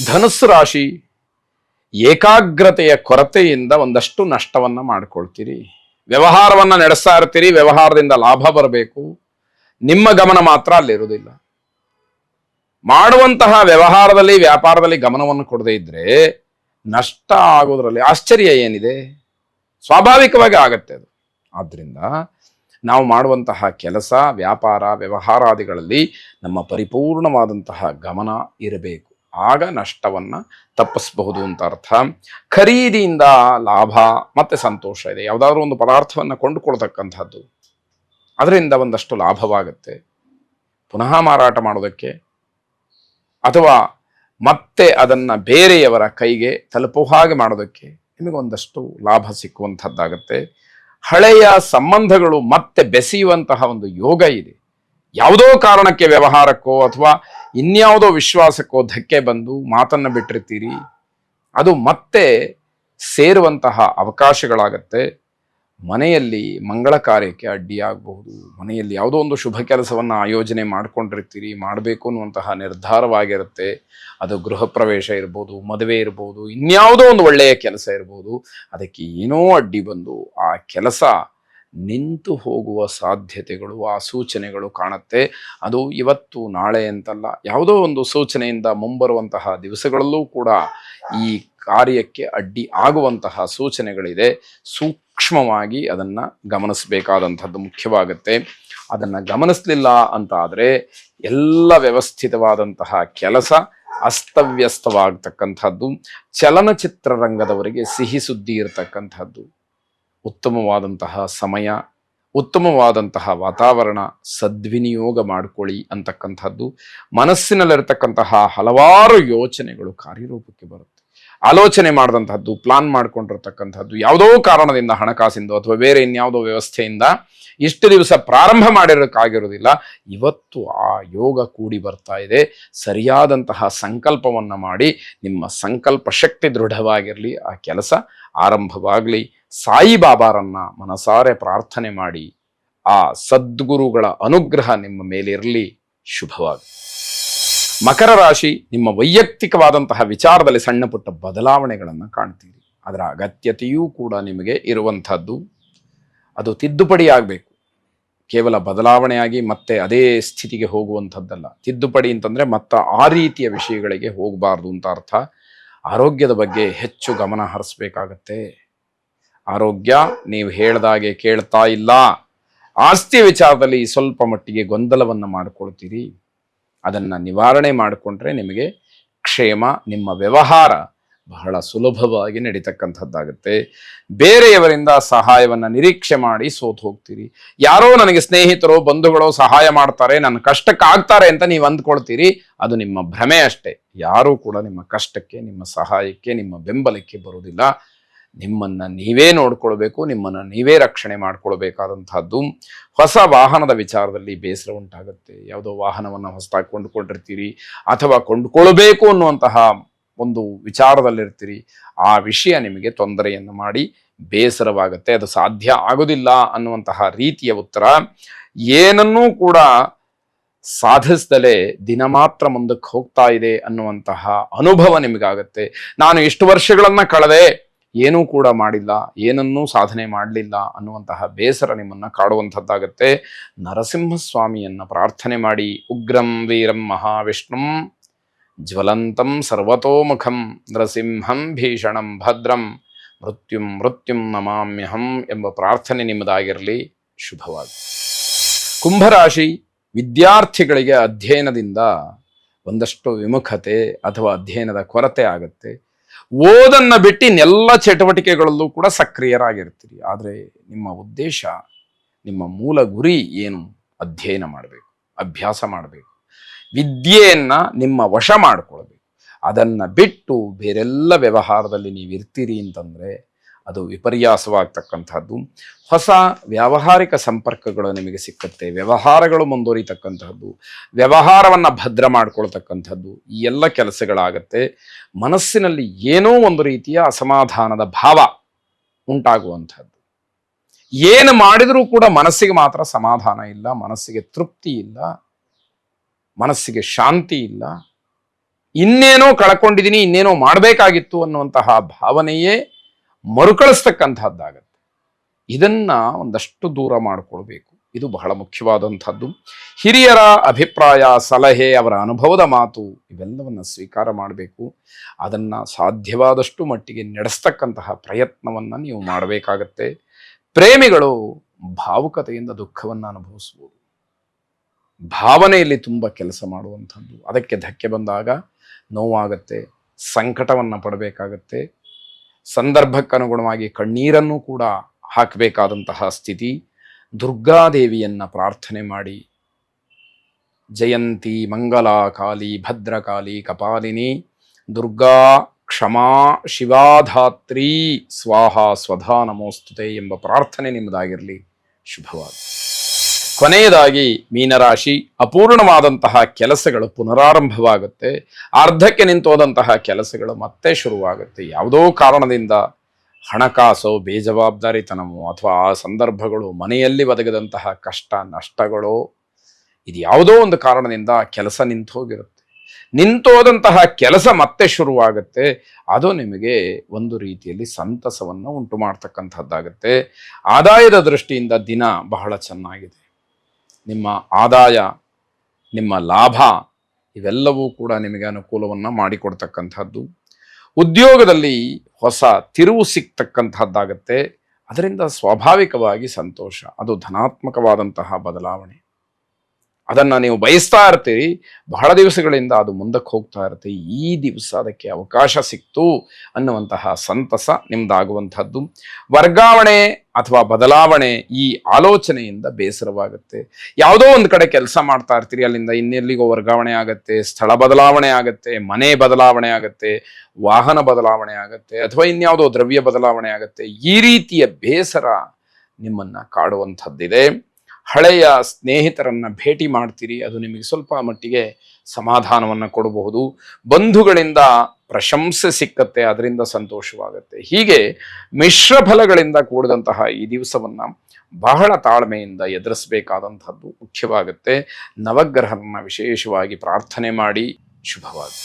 ಧನುಸ್ಸು ರಾಶಿ, ಏಕಾಗ್ರತೆಯ ಕೊರತೆಯಿಂದ ಒಂದಷ್ಟು ನಷ್ಟವನ್ನ ಮಾಡ್ಕೊಳ್ತೀರಿ. ವ್ಯವಹಾರವನ್ನ ನಡೆಸ್ತಾ ಇರ್ತೀರಿ, ವ್ಯವಹಾರದಿಂದ ಲಾಭ ಬರಬೇಕು, ನಿಮ್ಮ ಗಮನ ಮಾತ್ರ ಅಲ್ಲಿರುವುದಿಲ್ಲ. ಮಾಡುವಂತಹ ವ್ಯವಹಾರದಲ್ಲಿ ವ್ಯಾಪಾರದಲ್ಲಿ ಗಮನವನ್ನು ಕೊಡದೇ ಇದ್ರೆ ನಷ್ಟ ಆಗೋದ್ರಲ್ಲಿ ಆಶ್ಚರ್ಯ ಏನಿದೆ? ಸ್ವಾಭಾವಿಕವಾಗಿ ಆಗತ್ತೆ ಅದು. ಆದ್ರಿಂದ ನಾವು ಮಾಡುವಂತಹ ಕೆಲಸ, ವ್ಯಾಪಾರ, ವ್ಯವಹಾರಾದಿಗಳಲ್ಲಿ ನಮ್ಮ ಪರಿಪೂರ್ಣವಾದಂತಹ ಗಮನ ಇರಬೇಕು. ಆಗ ನಷ್ಟವನ್ನ ತಪ್ಪಿಸಬಹುದು ಅಂತ ಅರ್ಥ. ಖರೀದಿಯಿಂದ ಲಾಭ ಮತ್ತೆ ಸಂತೋಷ ಇದೆ. ಯಾವುದಾದ್ರೂ ಒಂದು ಪದಾರ್ಥವನ್ನು ಕೊಂಡುಕೊಳ್ತಕ್ಕಂಥದ್ದು, ಅದರಿಂದ ಒಂದಷ್ಟು ಲಾಭವಾಗುತ್ತೆ. ಪುನಃ ಮಾರಾಟ ಮಾಡೋದಕ್ಕೆ ಅಥವಾ ಮತ್ತೆ ಅದನ್ನ ಬೇರೆಯವರ ಕೈಗೆ ತಲುಪುವ ಹಾಗೆ ಮಾಡೋದಕ್ಕೆ ನಿಮಗೊಂದಷ್ಟು ಲಾಭ ಸಿಕ್ಕುವಂಥದ್ದಾಗತ್ತೆ. ಹಳೆಯ ಸಂಬಂಧಗಳು ಮತ್ತೆ ಬೆಸೆಯುವಂತಹ ಒಂದು ಯೋಗ ಇದೆ. ಯಾವುದೋ ಕಾರಣಕ್ಕೆ ವ್ಯವಹಾರಕ್ಕೋ ಅಥವಾ ಇನ್ಯಾವುದೋ ವಿಶ್ವಾಸಕ್ಕೋ ಧಕ್ಕೆ ಬಂದು ಮಾತನ್ನ ಬಿಟ್ಟಿರ್ತೀರಿ, ಅದು ಮತ್ತೆ ಸೇರುವಂತಹ ಅವಕಾಶಗಳಾಗತ್ತೆ. ಮನೆಯಲ್ಲಿ ಮಂಗಳ ಕಾರ್ಯಕ್ಕೆ ಅಡ್ಡಿಯಾಗಬಹುದು. ಮನೆಯಲ್ಲಿ ಯಾವುದೋ ಒಂದು ಶುಭ ಕೆಲಸವನ್ನು ಆಯೋಜನೆ ಮಾಡ್ಕೊಂಡಿರ್ತೀರಿ, ಮಾಡಬೇಕು ಅನ್ನುವಂತಹ ನಿರ್ಧಾರವಾಗಿರುತ್ತೆ. ಅದು ಗೃಹ ಪ್ರವೇಶ ಇರ್ಬೋದು, ಮದುವೆ ಇರ್ಬೋದು, ಇನ್ಯಾವುದೋ ಒಂದು ಒಳ್ಳೆಯ ಕೆಲಸ ಇರ್ಬೋದು. ಅದಕ್ಕೆ ಏನೋ ಅಡ್ಡಿ ಬಂದು ಆ ಕೆಲಸ ನಿಂತು ಹೋಗುವ ಸಾಧ್ಯತೆಗಳು, ಆ ಸೂಚನೆಗಳು ಕಾಣುತ್ತೆ. ಅದು ಇವತ್ತು ನಾಳೆ ಅಂತಲ್ಲ, ಯಾವುದೋ ಒಂದು ಸೂಚನೆಯಿಂದ ಮುಂಬರುವಂತಹ ದಿವಸಗಳಲ್ಲೂ ಕೂಡ ಈ ಕಾರ್ಯಕ್ಕೆ ಅಡ್ಡಿ ಆಗುವಂತಹ ಸೂಚನೆಗಳಿದೆ. ಸೂಕ್ಷ್ಮವಾಗಿ ಅದನ್ನು ಗಮನಿಸಬೇಕಾದಂಥದ್ದು ಮುಖ್ಯವಾಗುತ್ತೆ. ಅದನ್ನು ಗಮನಿಸಲಿಲ್ಲ ಅಂತ ಆದರೆ ಎಲ್ಲ ವ್ಯವಸ್ಥಿತವಾದಂತಹ ಕೆಲಸ ಅಸ್ತವ್ಯಸ್ತವಾಗತಕ್ಕಂಥದ್ದು. ಚಲನಚಿತ್ರರಂಗದವರಿಗೆ ಸಿಹಿ ಸುದ್ದಿ ಇರತಕ್ಕಂಥದ್ದು. ಉತ್ತಮವಾದಂತಹ ಸಮಯ, ಉತ್ತಮವಾದಂತಹ ವಾತಾವರಣ ಸದ್ವಿನಿಯೋಗ ಮಾಡಿಕೊಳ್ಳಿ ಅಂತಕ್ಕಂಥದ್ದು. ಮನಸ್ಸಿನಲ್ಲಿರತಕ್ಕಂತಹ ಹಲವಾರು ಯೋಚನೆಗಳು ಕಾರ್ಯರೂಪಕ್ಕೆ ಬರುತ್ತೆ. ಆಲೋಚನೆ ಮಾಡಿದಂತಹದ್ದು, ಪ್ಲಾನ್ ಮಾಡ್ಕೊಂಡಿರ್ತಕ್ಕಂಥದ್ದು, ಯಾವುದೋ ಕಾರಣದಿಂದ ಹಣಕಾಸಿಂದ ಅಥವಾ ಬೇರೆ ಇನ್ಯಾವುದೋ ವ್ಯವಸ್ಥೆಯಿಂದ ಇಷ್ಟು ದಿವಸ ಪ್ರಾರಂಭ ಮಾಡಿರೋಕ್ಕಾಗಿರೋದಿಲ್ಲ, ಇವತ್ತು ಆ ಯೋಗ ಕೂಡಿ ಬರ್ತಾ ಇದೆ. ಸರಿಯಾದಂತಹ ಸಂಕಲ್ಪವನ್ನು ಮಾಡಿ ನಿಮ್ಮ ಸಂಕಲ್ಪ ಶಕ್ತಿ ದೃಢವಾಗಿರಲಿ, ಆ ಕೆಲಸ ಆರಂಭವಾಗಲಿ. ಸಾಯಿಬಾಬಾರನ್ನ ಮನಸಾರೆ ಪ್ರಾರ್ಥನೆ ಮಾಡಿ ಆ ಸದ್ಗುರುಗಳ ಅನುಗ್ರಹ ನಿಮ್ಮ ಮೇಲಿರಲಿ. ಶುಭವಾಗಿ. ಮಕರ ರಾಶಿ, ನಿಮ್ಮ ವೈಯಕ್ತಿಕವಾದಂತಹ ವಿಚಾರದಲ್ಲಿ ಸಣ್ಣ ಪುಟ್ಟ ಬದಲಾವಣೆಗಳನ್ನು ಕಾಣ್ತೀರಿ. ಅದರ ಅಗತ್ಯತೆಯೂ ಕೂಡ ನಿಮಗೆ ಇರುವಂಥದ್ದು. ಅದು ತಿದ್ದುಪಡಿ ಆಗಬೇಕು. ಕೇವಲ ಬದಲಾವಣೆಯಾಗಿ ಮತ್ತೆ ಅದೇ ಸ್ಥಿತಿಗೆ ಹೋಗುವಂಥದ್ದಲ್ಲ. ತಿದ್ದುಪಡಿ ಅಂತಂದ್ರೆ ಮತ್ತೆ ಆ ರೀತಿಯ ವಿಷಯಗಳಿಗೆ ಹೋಗಬಾರ್ದು ಅಂತ ಅರ್ಥ. ಆರೋಗ್ಯದ ಬಗ್ಗೆ ಹೆಚ್ಚು ಗಮನ ಹರಿಸ್ಬೇಕಾಗತ್ತೆ. ಆರೋಗ್ಯ ನೀವು ಹೇಳ್ದಾಗೆ ಕೇಳ್ತಾ ಇಲ್ಲ. ಆಸ್ತಿ ವಿಚಾರದಲ್ಲಿ ಸ್ವಲ್ಪ ಮಟ್ಟಿಗೆ ಗೊಂದಲವನ್ನು ಮಾಡಿಕೊಳ್ತೀರಿ. ಅದನ್ನು ನಿವಾರಣೆ ಮಾಡಿಕೊಂಡ್ರೆ ನಿಮಗೆ ಕ್ಷೇಮ. ನಿಮ್ಮ ವ್ಯವಹಾರ ಬಹಳ ಸುಲಭವಾಗಿ ನಡೀತಕ್ಕಂಥದ್ದಾಗುತ್ತೆ. ಬೇರೆಯವರಿಂದ ಸಹಾಯವನ್ನು ನಿರೀಕ್ಷೆ ಮಾಡಿ ಸೋತು ಹೋಗ್ತೀರಿ. ಯಾರೋ ನನಗೆ ಸ್ನೇಹಿತರೋ ಬಂಧುಗಳೋ ಸಹಾಯ ಮಾಡ್ತಾರೆ, ನನ್ನ ಕಷ್ಟಕ್ಕಾಗ್ತಾರೆ ಅಂತ ನೀವು ಅಂದ್ಕೊಳ್ತೀರಿ. ಅದು ನಿಮ್ಮ ಭ್ರಮೆ ಅಷ್ಟೇ. ಯಾರೂ ಕೂಡ ನಿಮ್ಮ ಕಷ್ಟಕ್ಕೆ, ನಿಮ್ಮ ಸಹಾಯಕ್ಕೆ, ನಿಮ್ಮ ಬೆಂಬಲಕ್ಕೆ ಬರುವುದಿಲ್ಲ. ನಿಮ್ಮನ್ನು ನೀವೇ ನೋಡ್ಕೊಳ್ಬೇಕು, ನಿಮ್ಮನ್ನು ನೀವೇ ರಕ್ಷಣೆ ಮಾಡ್ಕೊಳ್ಬೇಕಾದಂತಹದ್ದು. ಹೊಸ ವಾಹನದ ವಿಚಾರದಲ್ಲಿ ಬೇಸರ ಉಂಟಾಗುತ್ತೆ. ಯಾವುದೋ ವಾಹನವನ್ನು ಹೊಸದಾಗಿ ಕೊಂಡುಕೊಂಡಿರ್ತೀರಿ ಅಥವಾ ಕೊಂಡುಕೊಳ್ಬೇಕು ಅನ್ನುವಂತಹ ಒಂದು ವಿಚಾರದಲ್ಲಿರ್ತೀರಿ. ಆ ವಿಷಯ ನಿಮಗೆ ತೊಂದರೆಯನ್ನು ಮಾಡಿ ಬೇಸರವಾಗುತ್ತೆ. ಅದು ಸಾಧ್ಯ ಆಗೋದಿಲ್ಲ ಅನ್ನುವಂತಹ ರೀತಿಯ ಉತ್ತರ. ಏನನ್ನೂ ಕೂಡ ಸಾಧಿಸದಲೇ ದಿನ ಮಾತ್ರ ಮುಂದಕ್ಕೆ ಹೋಗ್ತಾ ಇದೆ ಅನ್ನುವಂತಹ ಅನುಭವ ನಿಮಗಾಗತ್ತೆ. ನಾನು ಇಷ್ಟು ವರ್ಷಗಳನ್ನ ಕಳೆದೆ, ಏನೂ ಕೂಡ ಮಾಡಿಲ್ಲ, ಏನನ್ನೂ ಸಾಧನೆ ಮಾಡಲಿಲ್ಲ ಅನ್ನುವಂತಹ ಬೇಸರ ನಿಮ್ಮನ್ನ ಕಾಡುವಂಥದ್ದಾಗತ್ತೆ. ನರಸಿಂಹಸ್ವಾಮಿಯನ್ನ ಪ್ರಾರ್ಥನೆ ಮಾಡಿ. ಉಗ್ರಂ ವೀರಂ ಮಹಾವಿಷ್ಣುಂ ಜ್ವಲಂತಂ ಸರ್ವತೋಮುಖಂ ನರಸಿಂಹಂ ಭೀಷಣಂ ಭದ್ರಂ ಮೃತ್ಯುಂ ಮೃತ್ಯುಂ ನಮಾಮ್ಯಹಂ ಎಂಬ ಪ್ರಾರ್ಥನೆ ನಿಮ್ಮದಾಗಿರಲಿ. ಶುಭವಾಗಿ. ಕುಂಭರಾಶಿ, ವಿದ್ಯಾರ್ಥಿಗಳಿಗೆ ಅಧ್ಯಯನದಿಂದ ಒಂದಷ್ಟು ವಿಮುಖತೆ ಅಥವಾ ಅಧ್ಯಯನದ ಕೊರತೆ ಆಗುತ್ತೆ. ಓದನ್ನ ಬಿಟ್ಟು ಇನ್ನೆಲ್ಲ ಚಟುವಟಿಕೆಗಳಲ್ಲೂ ಕೂಡ ಸಕ್ರಿಯರಾಗಿರ್ತೀರಿ. ಆದರೆ ನಿಮ್ಮ ಉದ್ದೇಶ, ನಿಮ್ಮ ಮೂಲ ಗುರಿ ಏನು? ಅಧ್ಯಯನ ಮಾಡಬೇಕು, ಅಭ್ಯಾಸ ಮಾಡಬೇಕು, ವಿದ್ಯೆಯನ್ನ ನಿಮ್ಮ ವಶ ಮಾಡಿಕೊಳ್ಬೇಕು. ಅದನ್ನ ಬಿಟ್ಟು ಬೇರೆಲ್ಲ ವ್ಯವಹಾರದಲ್ಲಿ ನೀವು ಇರ್ತೀರಿ ಅಂತಂದ್ರೆ ಅದು ವಿಪರ್ಯಾಸವಾಗ್ತಕ್ಕಂಥದ್ದು. ಹೊಸ ವ್ಯಾವಹಾರಿಕ ಸಂಪರ್ಕಗಳು ನಿಮಗೆ ಸಿಕ್ಕತ್ತೆ. ವ್ಯವಹಾರಗಳು ಮುಂದುವರಿತಕ್ಕಂಥದ್ದು, ವ್ಯವಹಾರವನ್ನು ಭದ್ರ ಮಾಡ್ಕೊಳ್ತಕ್ಕಂಥದ್ದು, ಈ ಎಲ್ಲ ಕೆಲಸಗಳಾಗತ್ತೆ. ಮನಸ್ಸಿನಲ್ಲಿ ಏನೋ ಒಂದು ರೀತಿಯ ಅಸಮಾಧಾನದ ಭಾವ ಉಂಟಾಗುವಂಥದ್ದು. ಏನು ಮಾಡಿದರೂ ಕೂಡ ಮನಸ್ಸಿಗೆ ಮಾತ್ರ ಸಮಾಧಾನ ಇಲ್ಲ, ಮನಸ್ಸಿಗೆ ತೃಪ್ತಿ ಇಲ್ಲ, ಮನಸ್ಸಿಗೆ ಶಾಂತಿ ಇಲ್ಲ. ಇನ್ನೇನೋ ಕಳ್ಕೊಂಡಿದ್ದೀನಿ, ಇನ್ನೇನೋ ಮಾಡಬೇಕಾಗಿತ್ತು ಅನ್ನುವಂತಹ ಭಾವನೆಯೇ ಮರುಕಳಿಸ್ತಕ್ಕಂಥದ್ದಾಗತ್ತೆ. ಇದನ್ನ ಒಂದಷ್ಟು ದೂರ ಮಾಡಿಕೊಳ್ಬೇಕು. ಇದು ಬಹಳ ಮುಖ್ಯವಾದಂಥದ್ದು. ಹಿರಿಯರ ಅಭಿಪ್ರಾಯ, ಸಲಹೆ, ಅವರ ಅನುಭವದ ಮಾತು ಇವೆಲ್ಲವನ್ನ ಸ್ವೀಕಾರ ಮಾಡಬೇಕು. ಅದನ್ನ ಸಾಧ್ಯವಾದಷ್ಟು ಮಟ್ಟಿಗೆ ನಡೆಸ್ತಕ್ಕಂತಹ ಪ್ರಯತ್ನವನ್ನ ನೀವು ಮಾಡಬೇಕಾಗತ್ತೆ. ಪ್ರೇಮಿಗಳು ಭಾವುಕತೆಯಿಂದ ದುಃಖವನ್ನು ಅನುಭವಿಸುವುದು, ಭಾವನೆಯಲ್ಲಿ ತುಂಬ ಕೆಲಸ ಮಾಡುವಂಥದ್ದು. ಅದಕ್ಕೆ ಧಕ್ಕೆ ಬಂದಾಗ ನೋವಾಗತ್ತೆ, ಸಂಕಟವನ್ನು ಪಡಬೇಕಾಗತ್ತೆ, ಸಂದರ್ಭಕ್ಕನುಗುಣವಾಗಿ ಕಣ್ಣೀರನ್ನು ಕೂಡ ಹಾಕಬೇಕಾದಂತಹ ಸ್ಥಿತಿ. ದುರ್ಗಾದೇವಿಯನ್ನ ಪ್ರಾರ್ಥನೆ ಮಾಡಿ, ಜಯಂತಿ ಮಂಗಲಾ ಕಾಲಿ ಭದ್ರಕಾಲಿ ಕಪಾಲಿನಿ ದುರ್ಗಾ ಕ್ಷಮಾ ಶಿವಾಧಾತ್ರಿ ಸ್ವಾಹ ಸ್ವಧಾ ನಮೋಸ್ತುತೆ ಎಂಬ ಪ್ರಾರ್ಥನೆ ನಿಮ್ಮದಾಗಿರಲಿ. ಶುಭವಾದ. ಕೊನೆಯದಾಗಿ ಮೀನರಾಶಿ, ಅಪೂರ್ಣವಾದಂತಹ ಕೆಲಸಗಳು ಪುನರಾರಂಭವಾಗುತ್ತೆ. ಅರ್ಧಕ್ಕೆ ನಿಂತೋದಂತಹ ಕೆಲಸಗಳು ಮತ್ತೆ ಶುರುವಾಗುತ್ತೆ. ಯಾವುದೋ ಕಾರಣದಿಂದ ಹಣಕಾಸು, ಬೇಜವಾಬ್ದಾರಿತನಮೋ ಅಥವಾ ಆ ಸಂದರ್ಭಗಳು, ಮನೆಯಲ್ಲಿ ಒದಗಿದಂತಹ ಕಷ್ಟ ನಷ್ಟಗಳು, ಇದು ಯಾವುದೋ ಒಂದು ಕಾರಣದಿಂದ ಕೆಲಸ ನಿಂತೋಗಿರುತ್ತೆ. ನಿಂತೋದಂತಹ ಕೆಲಸ ಮತ್ತೆ ಶುರುವಾಗುತ್ತೆ. ಅದು ನಿಮಗೆ ಒಂದು ರೀತಿಯಲ್ಲಿ ಸಂತಸವನ್ನು ಉಂಟು ಮಾಡ್ತಕ್ಕಂಥದ್ದಾಗುತ್ತೆ. ಆದಾಯದ ದೃಷ್ಟಿಯಿಂದ ದಿನ ಬಹಳ ಚೆನ್ನಾಗಿದೆ. ನಿಮ್ಮ ಆದಾಯ, ನಿಮ್ಮ ಲಾಭ ಇವೆಲ್ಲವೂ ಕೂಡ ನಿಮಗೆ ಅನುಕೂಲವನ್ನು ಮಾಡಿಕೊಡ್ತಕ್ಕಂಥದ್ದು. ಉದ್ಯೋಗದಲ್ಲಿ ಹೊಸ ತಿರುವು ಸಿಗ್ತಕ್ಕಂಥದ್ದಾಗತ್ತೆ. ಅದರಿಂದ ಸ್ವಾಭಾವಿಕವಾಗಿ ಸಂತೋಷ, ಅದು ಧನಾತ್ಮಕವಾದಂತಹ ಬದಲಾವಣೆ. ಅದನ್ನು ನೀವು ಬಯಸ್ತಾ ಇರ್ತೀರಿ, ಬಹಳ ದಿವಸಗಳಿಂದ ಅದು ಮುಂದಕ್ಕೆ ಹೋಗ್ತಾ ಇರುತ್ತೆ. ಈ ದಿವಸ ಅದಕ್ಕೆ ಅವಕಾಶ ಸಿಕ್ತು ಅನ್ನುವಂತಹ ಸಂತಸ ನಿಮ್ದಾಗುವಂಥದ್ದು. ವರ್ಗಾವಣೆ ಅಥವಾ ಬದಲಾವಣೆ ಈ ಆಲೋಚನೆಯಿಂದ ಬೇಸರವಾಗುತ್ತೆ. ಯಾವುದೋ ಒಂದು ಕಡೆ ಕೆಲಸ ಮಾಡ್ತಾ ಇರ್ತೀರಿ, ಅಲ್ಲಿಂದ ಇನ್ನೆಲ್ಲಿಗೋ ವರ್ಗಾವಣೆ ಆಗುತ್ತೆ, ಸ್ಥಳ ಬದಲಾವಣೆ ಆಗುತ್ತೆ, ಮನೆ ಬದಲಾವಣೆ ಆಗುತ್ತೆ, ವಾಹನ ಬದಲಾವಣೆ ಆಗುತ್ತೆ, ಅಥವಾ ಇನ್ಯಾವುದೋ ದ್ರವ್ಯ ಬದಲಾವಣೆ ಆಗುತ್ತೆ. ಈ ರೀತಿಯ ಬೇಸರ ನಿಮ್ಮನ್ನ ಕಾಡುವಂಥದ್ದಿದೆ. ಹಳೆಯ ಸ್ನೇಹಿತರನ್ನ ಭೇಟಿ ಮಾಡ್ತೀರಿ, ಅದು ನಿಮಗೆ ಸ್ವಲ್ಪ ಮಟ್ಟಿಗೆ ಸಮಾಧಾನವನ್ನು ಕೊಡಬಹುದು. ಬಂಧುಗಳಿಂದ ಪ್ರಶಂಸೆ ಸಿಕ್ಕತ್ತೆ, ಅದರಿಂದ ಸಂತೋಷವಾಗುತ್ತೆ. ಹೀಗೆ ಮಿಶ್ರ ಫಲಗಳಿಂದ ಕೂಡಿದಂತಹ ಈ ದಿವಸವನ್ನ ಬಹಳ ತಾಳ್ಮೆಯಿಂದ ಎದುರಿಸಬೇಕಾದಂಥದ್ದು ಮುಖ್ಯವಾಗುತ್ತೆ. ನವಗ್ರಹರನ್ನ ವಿಶೇಷವಾಗಿ ಪ್ರಾರ್ಥನೆ ಮಾಡಿ. ಶುಭವಾಗಲಿ.